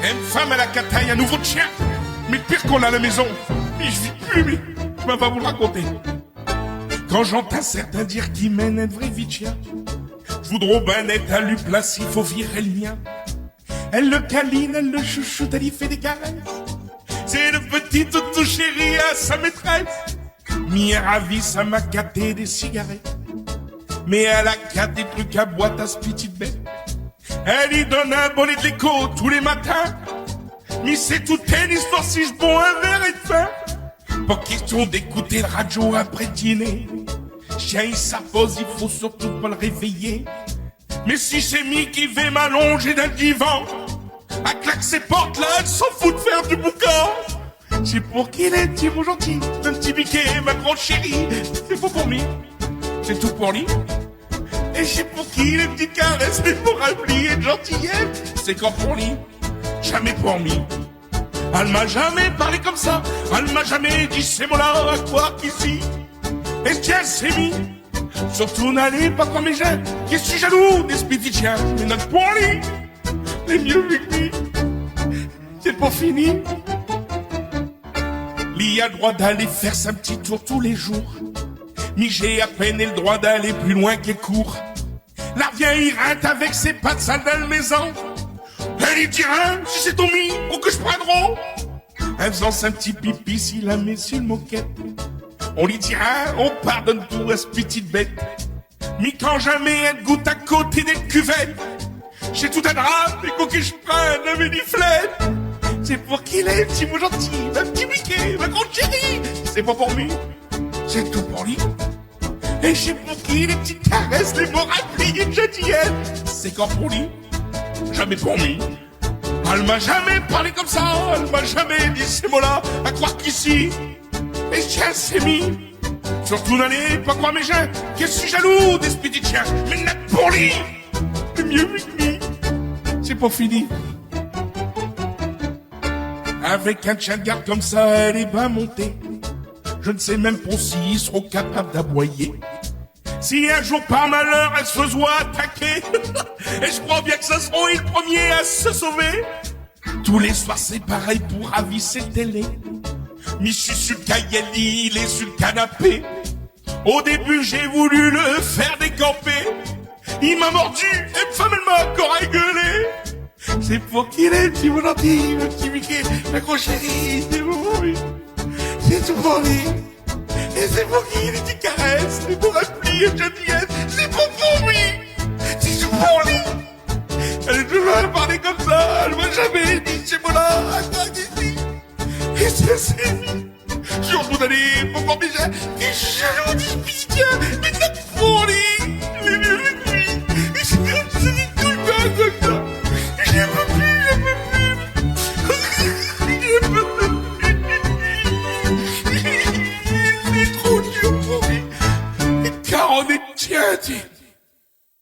Une femme à la cataille, un nouveau chien. Mais pire qu'on a à la maison. Mais je vis plus, mais je vais pas vous le raconter. Quand j'entends certains dire qu'ils mènent une vraie vie de chien, je voudrais ben être à lui place, il faut virer le mien. Elle le câline, elle le chouchoute, elle y fait des caresses. C'est le petit toutou chéri à sa maîtresse. Mi est ravi, ça m'a gâté des cigarettes. Mais elle a qu'à des trucs à boîte à ce petite bête. Elle y donne un bonnet de l'écho tous les matins. Mais c'est toute une histoire si je bois un verre et de faim. Pas question d'écouter le radio après dîner. Chien il s'appose, il faut surtout pas le réveiller. Mais si c'est mi qui va m'allonger dans le divan, à claque ses portes là, elle s'en fout de faire du boucan. C'est pour qu'il est petit beau gentil, un petit biquet, ma grande chérie. C'est pas pour lui, c'est tout pour lui. Et c'est pour qui les petites caresses, les pour applier de gentillesse. C'est quand pour lui, jamais pour lui. Elle m'a jamais parlé comme ça, elle m'a jamais dit ces mots-là, à quoi qu'ici. Et tiens, c'est mis. Surtout n'allez pas comme mes jeunes, qui suis jaloux des petits chiens. Mais notre pour lui, les mieux que lui, c'est pas fini. Il a le droit d'aller faire sa petit tour tous les jours. Mais j'ai à peine le droit d'aller plus loin qu'elle court. La vieille rate avec ses pattes sales dans la maison. Elle y dira, si c'est ton mi, ou que je prendrai. Elle faisant un petit pipi s'il la met sur le moquette. On lui dira, on pardonne tout à ce petite bête. Mais quand jamais elle goûte à côté des cuvettes, j'ai tout un drap, et quoi que je prenne, la méniflette. C'est pour qu'il est, petit mot gentil, ma petit Mickey, ma grande chérie. C'est pas pour lui, c'est tout pour lui. Et c'est pour qui les petites caresses, les mots rappliés de gentillesse. C'est quand pour lui, jamais pour lui. Elle m'a jamais parlé comme ça, elle m'a jamais dit ces mots-là, à croire qu'ici, et tiens, c'est mis. Surtout n'allez pas croire mes gens, que je suis jaloux des petits chiens. Mais net pour lui, le mieux que lui, c'est pas fini. Avec un chien de garde comme ça, elle est bien montée. Je ne sais même pas s'ils seront capables d'aboyer. Si un jour par malheur elle se voit attaquer, et je crois bien que ça sera le premier à se sauver. Tous les soirs c'est pareil pour ravisser télé. Mais je suis sur le cahier, il est sur le canapé. Au début j'ai voulu le faire décamper. Il m'a mordu, et une femme elle m'a encore rigolé. C'est pour qu'il est, petit mon gentil, mon petit Mickey, ma grosse chérie, c'est pour lui. C'est tout pour lui. Et c'est pour qui les petites caresses, c'est pour applier de gentillesse, c'est pour lui. C'est tout pour lui. Elle est toujours à parler comme ça, elle m'a jamais dit ces mots-là, à quoi qu'ici. Et c'est lui. Surtout d'aller pour voir mes gens, et je suis jaloux du petit, mais c'est pour lui. Les mieux avec lui. Et c'est tout le temps comme ça. Je peux plus. C'est trop dur pour lui. Car on est tiens.